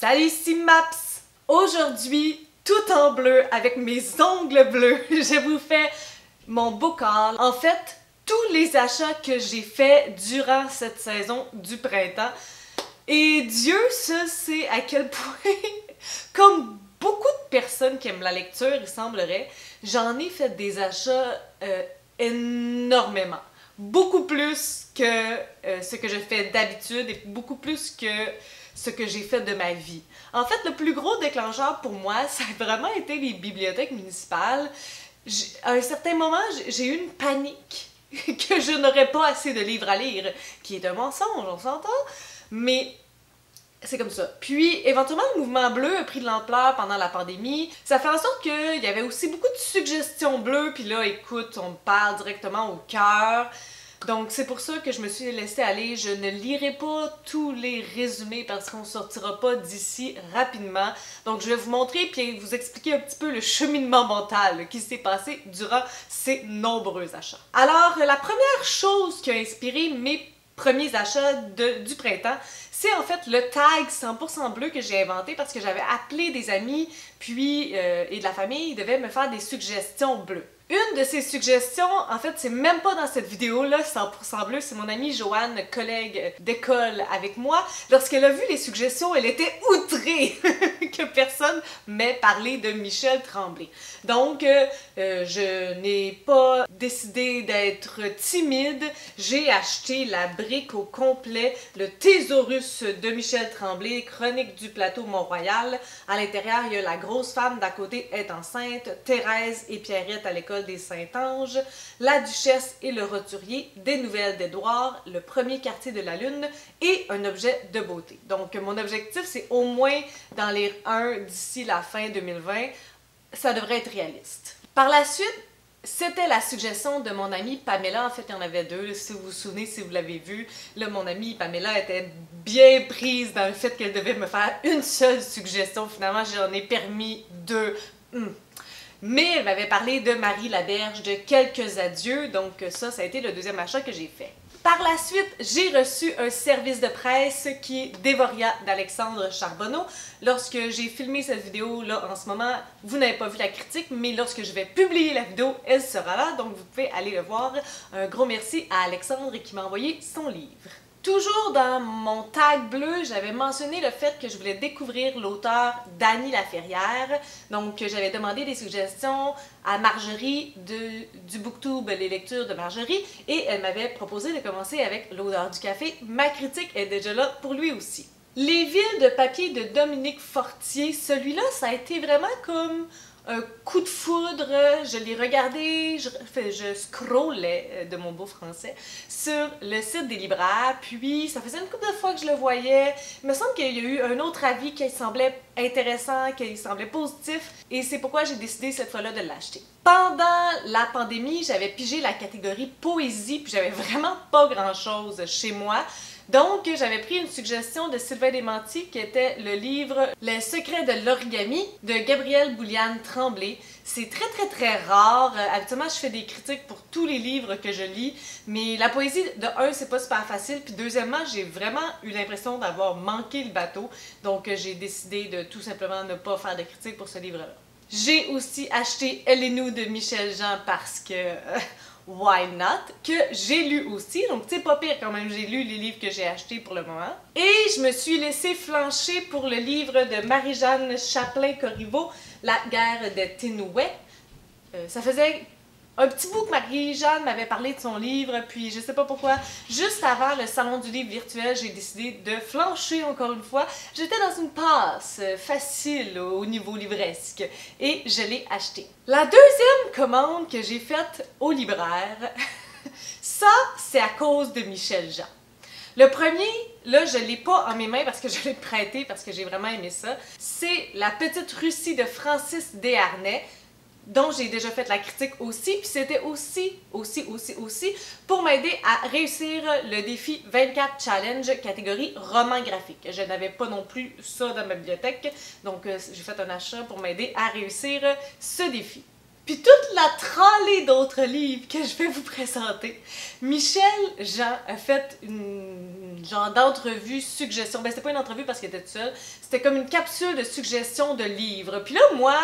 Salut, ici Maps! Aujourd'hui, tout en bleu, avec mes ongles bleus, je vous fais mon book haul. En fait, tous les achats que j'ai faits durant cette saison du printemps. Et Dieu seul sait à quel point, comme beaucoup de personnes qui aiment la lecture, il semblerait, j'en ai fait des achats énormément. Beaucoup plus que ce que je fais d'habitude et beaucoup plus que ce que j'ai fait de ma vie. En fait, le plus gros déclencheur pour moi, ça a vraiment été les bibliothèques municipales. À un certain moment, j'ai eu une panique que je n'aurais pas assez de livres à lire, qui est un mensonge, on s'entend, mais c'est comme ça. Puis, éventuellement, le mouvement bleu a pris de l'ampleur pendant la pandémie. Ça fait en sorte qu'il y avait aussi beaucoup de suggestions bleues, puis là, écoute, on me parle directement au cœur. Donc, c'est pour ça que je me suis laissée aller. Je ne lirai pas tous les résumés parce qu'on sortira pas d'ici rapidement. Donc, je vais vous montrer puis vous expliquer un petit peu le cheminement mental qui s'est passé durant ces nombreux achats. Alors, la première chose qui a inspiré mes premiers achats du printemps, c'est en fait le tag 100% bleu que j'ai inventé parce que j'avais appelé des amis puis et de la famille, ils devaient me faire des suggestions bleues. Une de ces suggestions, en fait, c'est même pas dans cette vidéo-là, 100% bleu, c'est mon amie Joanne, collègue d'école avec moi. Lorsqu'elle a vu les suggestions, elle était outrée que personne m'ait parlé de Michel Tremblay. Donc, je n'ai pas décidé d'être timide. J'ai acheté la brique au complet, le Thésaurus de Michel Tremblay, Chronique du plateau Mont-Royal. À l'intérieur, il y a la grosse femme d'à côté est enceinte, Thérèse et Pierrette à l'école des Saint-Anges, la Duchesse et le Roturier, des nouvelles d'Édouard, le premier quartier de la Lune et un objet de beauté. Donc, mon objectif, c'est au moins d'en lire un d'ici la fin 2020. Ça devrait être réaliste. Par la suite, c'était la suggestion de mon amie Pamela. En fait, il y en avait deux, si vous vous souvenez, si vous l'avez vu. Là, mon amie Pamela était bien prise dans le fait qu'elle devait me faire une seule suggestion. Finalement, j'en ai permis deux. Mais elle m'avait parlé de Marie Laberge, de Quelques adieux, donc ça a été le deuxième achat que j'ai fait. Par la suite, j'ai reçu un service de presse qui est Dévoria d'Alexandre Charbonneau. Lorsque j'ai filmé cette vidéo-là en ce moment, vous n'avez pas vu la critique, mais lorsque je vais publier la vidéo, elle sera là, donc vous pouvez aller le voir. Un gros merci à Alexandre qui m'a envoyé son livre. Toujours dans mon tag bleu, j'avais mentionné le fait que je voulais découvrir l'auteur Dany Laferrière. Donc, j'avais demandé des suggestions à Marjorie du Booktube, les lectures de Marjorie, et elle m'avait proposé de commencer avec L'odeur du café. Ma critique est déjà là pour lui aussi. Les villes de papier de Dominique Fortier, celui-là, ça a été vraiment comme un coup de foudre. Je l'ai regardé, je scrollais de mon beau français sur le site des libraires, puis ça faisait une couple de fois que je le voyais. Il me semble qu'il y a eu un autre avis qui semblait intéressant, qui semblait positif, et c'est pourquoi j'ai décidé cette fois-là de l'acheter. Pendant la pandémie, j'avais pigé la catégorie poésie, puis j'avais vraiment pas grand-chose chez moi. Donc, j'avais pris une suggestion de Sylvain Desmentiers qui était le livre Les secrets de l'origami de Gabrielle Bouliane-Tremblay. C'est très rare. Habituellement, je fais des critiques pour tous les livres que je lis, mais la poésie, de un, c'est pas super facile, puis deuxièmement, j'ai vraiment eu l'impression d'avoir manqué le bateau, donc j'ai décidé de tout simplement ne pas faire de critique pour ce livre-là. J'ai aussi acheté Elle et nous de Michel Jean parce que... Why Not, que j'ai lu aussi, donc c'est pas pire quand même, j'ai lu les livres que j'ai achetés pour le moment. Et je me suis laissée flancher pour le livre de Marie-Jeanne Chaplain-Corriveau, La guerre des Tinouets. Ça faisait un petit bout que Marie-Jeanne m'avait parlé de son livre, puis je sais pas pourquoi, juste avant le salon du livre virtuel, j'ai décidé de flancher encore une fois. J'étais dans une passe facile au niveau livresque et je l'ai acheté. La deuxième commande que j'ai faite au libraire, ça c'est à cause de Michel Jean. Le premier, là, je l'ai pas en mes mains parce que je l'ai prêté parce que j'ai vraiment aimé ça. C'est La petite Russie de Francis Desharnais, dont j'ai déjà fait la critique aussi, puis c'était aussi pour m'aider à réussir le défi 24 Challenge catégorie roman graphique. Je n'avais pas non plus ça dans ma bibliothèque, donc j'ai fait un achat pour m'aider à réussir ce défi. Puis toute la tralée d'autres livres que je vais vous présenter, Michel Jean a fait une genre d'entrevue, suggestion. Ben, c'était pas une entrevue parce qu'elle était toute seule. C'était comme une capsule de suggestions de livres. Puis là, moi,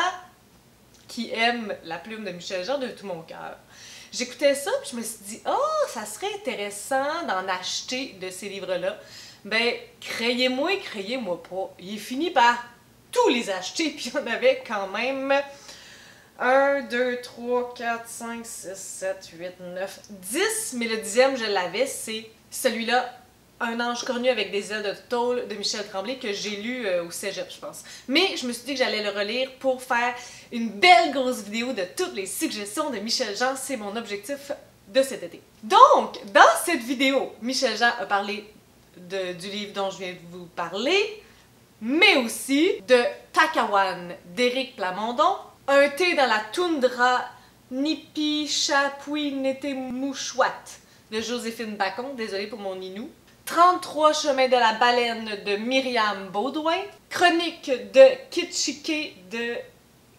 qui aime la plume de Michel Jean de tout mon cœur, j'écoutais ça, puis je me suis dit, oh, ça serait intéressant d'en acheter de ces livres-là. Ben, crayez-moi pas. Il est fini par tous les acheter, puis il y en avait quand même 1, 2, 3, 4, 5, 6, 7, 8, 9, 10, mais le 10e, je l'avais, c'est celui-là, Un ange cornu avec des ailes de tôle de Michel Tremblay, que j'ai lu au cégep, je pense. Mais je me suis dit que j'allais le relire pour faire une belle grosse vidéo de toutes les suggestions de Michel Jean. C'est mon objectif de cet été. Donc, dans cette vidéo, Michel Jean a parlé du livre dont je viens de vous parler, mais aussi de Takawan d'Éric Plamondon, Un thé dans la toundra Nipi-Chapouin-Nété-Mouchouat de Joséphine Bacon, désolée pour mon inou, 33 chemins de la baleine de Myriam Baudouin, Chronique de Kitschike de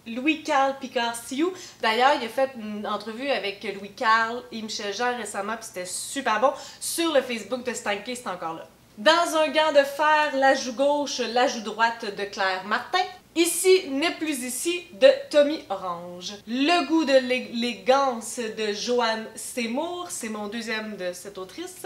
Louis-Carl Picard-Sioux. D'ailleurs, il a fait une entrevue avec Louis-Carl et Michel Jean récemment, puis c'était super bon. Sur le Facebook de Stanké, c'est encore là. Dans un gant de fer, la joue gauche, la joue droite de Claire Martin. Ici n'est plus ici de Tommy Orange. Le goût de l'élégance de Joanne Seymour, c'est mon deuxième de cette autrice.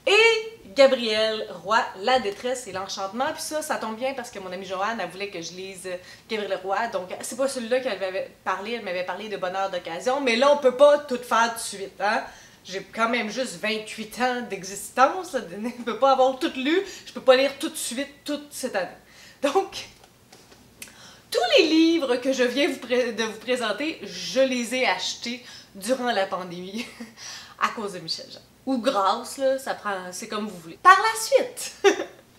Et Gabrielle Roy, La détresse et l'enchantement. Puis ça tombe bien parce que mon amie Joanne, elle voulait que je lise Gabrielle Roy. Donc, c'est pas celui-là qu'elle m'avait parlé. Elle m'avait parlé de Bonheur d'occasion. Mais là, on peut pas tout faire tout de suite, hein? J'ai quand même juste 28 ans d'existence. Je ne peux pas avoir tout lu. Je peux pas lire tout de suite toute cette année. Donc, tous les livres que je viens de vous présenter, je les ai achetés durant la pandémie à cause de Michel Jean. Ou grâce, là, c'est comme vous voulez. Par la suite,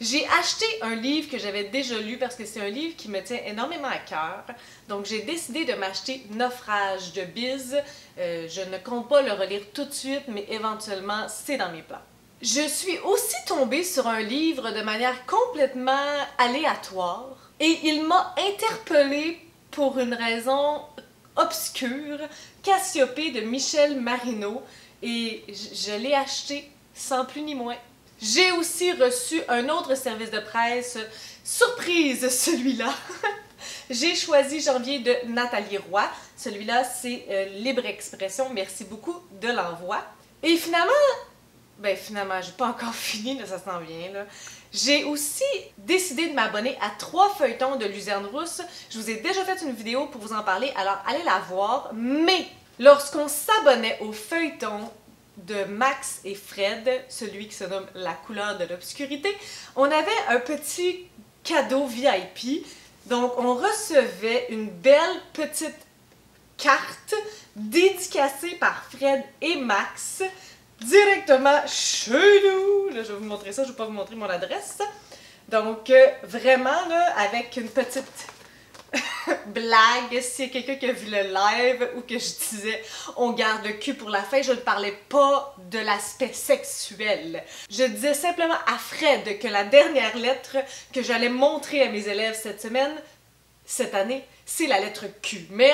j'ai acheté un livre que j'avais déjà lu parce que c'est un livre qui me tient énormément à cœur. Donc j'ai décidé de m'acheter Naufrage de Biz. Je ne compte pas le relire tout de suite, mais éventuellement, c'est dans mes plans. Je suis aussi tombée sur un livre de manière complètement aléatoire et il m'a interpellée pour une raison obscure, Cassiopée de Michel Marino. Et je l'ai acheté sans plus ni moins. J'ai aussi reçu un autre service de presse, surprise celui-là. J'ai choisi Janvier de Nathalie Roy. Celui-là, c'est Libre Expression. Merci beaucoup de l'envoi. Et finalement, j'ai pas encore fini, là, ça s'en vient, là. J'ai aussi décidé de m'abonner à 3 feuilletons de Luzerne Rousse. Je vous ai déjà fait une vidéo pour vous en parler, alors allez la voir. Mais lorsqu'on s'abonnait au feuilleton de Max et Fred, celui qui se nomme La couleur de l'obscurité, on avait un petit cadeau VIP. Donc, on recevait une belle petite carte dédicacée par Fred et Max directement chez nous. Là, je vais vous montrer ça, je ne vais pas vous montrer mon adresse. Donc, vraiment, là, avec une petite blague, s'il y a quelqu'un qui a vu le live où que je disais on garde le cul pour la fin, je ne parlais pas de l'aspect sexuel. Je disais simplement à Fred que la dernière lettre que j'allais montrer à mes élèves cette année, c'est la lettre Q. Mais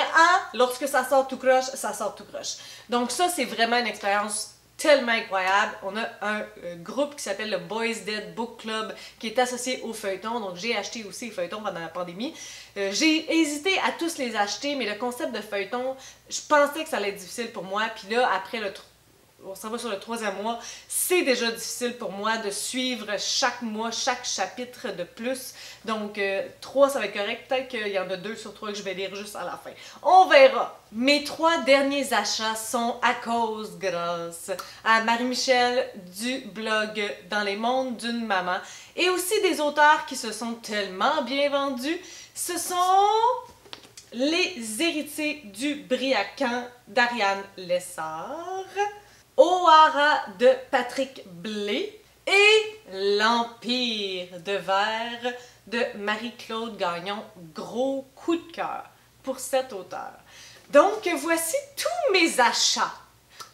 lorsque ça sort tout croche, ça sort tout croche. Donc ça, c'est vraiment une expérience tellement incroyable. On a un groupe qui s'appelle le Boys Dead Book Club qui est associé au feuilleton. Donc j'ai acheté aussi les feuilletons pendant la pandémie. J'ai hésité à tous les acheter, mais le concept de feuilleton, je pensais que ça allait être difficile pour moi. Puis là, après on s'en va sur le 3e mois, c'est déjà difficile pour moi de suivre chaque mois, chaque chapitre de plus. Donc 3, ça va être correct. Peut-être qu'il y en a 2 sur 3 que je vais lire juste à la fin. On verra. Mes 3 derniers achats sont grâce à Marie-Michel du blog Dans les mondes d'une maman et aussi des auteurs qui se sont tellement bien vendus. Ce sont Les héritiers du Briacan d'Ariane Lessard, O'Hara de Patrick Blais et L'Empire de verre de Marie-Claude Gagnon. Gros coup de cœur pour cet auteur. Donc voici tous mes achats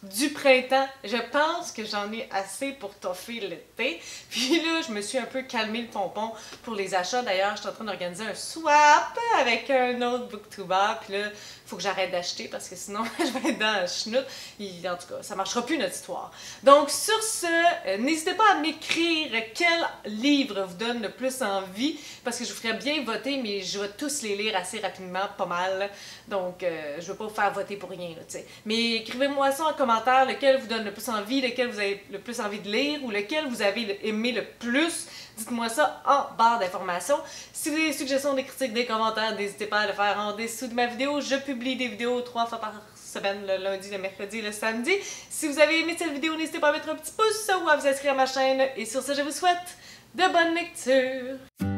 du printemps. Je pense que j'en ai assez pour toffer l'été. Puis là, je me suis un peu calmé le pompon pour les achats. D'ailleurs, je suis en train d'organiser un swap avec un autre booktuber. Puis là, faut que j'arrête d'acheter parce que sinon, je vais être dans la chenoute. En tout cas, ça marchera plus notre histoire. Donc, sur ce, n'hésitez pas à m'écrire quel livre vous donne le plus envie parce que je vous ferais bien voter, mais je vais tous les lire assez rapidement, pas mal. Donc, je ne vais pas vous faire voter pour rien, tu sais. Mais écrivez-moi ça en commentaire, lequel vous donne le plus envie, lequel vous avez le plus envie de lire ou lequel vous avez aimé le plus. Dites-moi ça en barre d'informations. Si vous avez des suggestions, des critiques, des commentaires, n'hésitez pas à le faire en dessous de ma vidéo. Je publie des vidéos 3 fois par semaine, le lundi, le mercredi et le samedi. Si vous avez aimé cette vidéo, n'hésitez pas à mettre un petit pouce ou à vous inscrire à ma chaîne. Et sur ce, je vous souhaite de bonnes lectures.